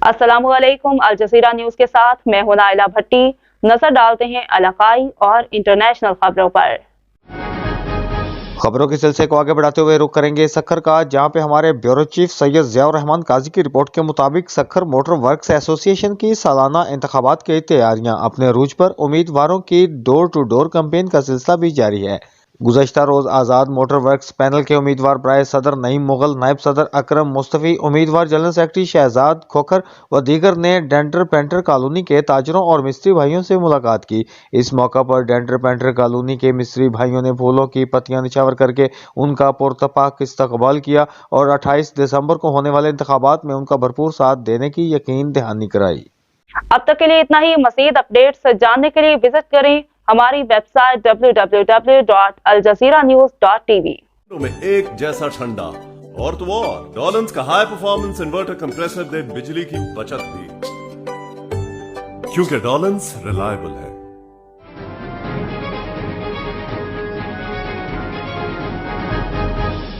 अस्सलामुअलैकुम। Al Jazeera news के साथ मैं हूं नाइला भट्टी। नजर डालते हैं इलाकाई और इंटरनेशनल खबरों पर। खबरों के सिलसिले को आगे बढ़ाते हुए रुख करेंगे सक्खर का, जहां पे हमारे ब्यूरो चीफ सैयद ज़ियाउर रहमान काजी की रिपोर्ट के मुताबिक सक्खर मोटर वर्क्स एसोसिएशन की सालाना इंतखाबात की तैयारियां अपने रूज पर। उम्मीदवारों की डोर टू डोर कैंपेन का सिलसिला भी जारी है। गुज़श्ता रोज आज़ाद मोटर वर्क्स पैनल के उम्मीदवार बराए सदर नईम मुगल, नायब सदर अकरम मुस्तफ़ी, उम्मीदवार जनरल सेक्रेटरी शहजाद खोखर व दीगर ने डेंटर पेंटर कॉलोनी के ताजरों और मिस्त्री भाइयों से मुलाकात की। इस मौका पर डेंटर पेंटर कॉलोनी के मिस्त्री भाइयों ने फूलों की पत्तियां निछावर करके उनका पुरतपाक इस्तकबाल किया और 28 दिसंबर को होने वाले इंतखाबात में उनका भरपूर साथ देने की यकीन दहानी कराई। अब तक के लिए इतना ही। मज़ीद अपडेट्स जानने के लिए विजिट करें हमारी वेबसाइट www.aljazeeranews.tv। में एक जैसा ठंडा और तो और डॉलन्स का हाई परफॉर्मेंस इन्वर्टर कंप्रेसर दे बिजली की बचत भी, क्योंकि डॉलन्स रिलायबल है।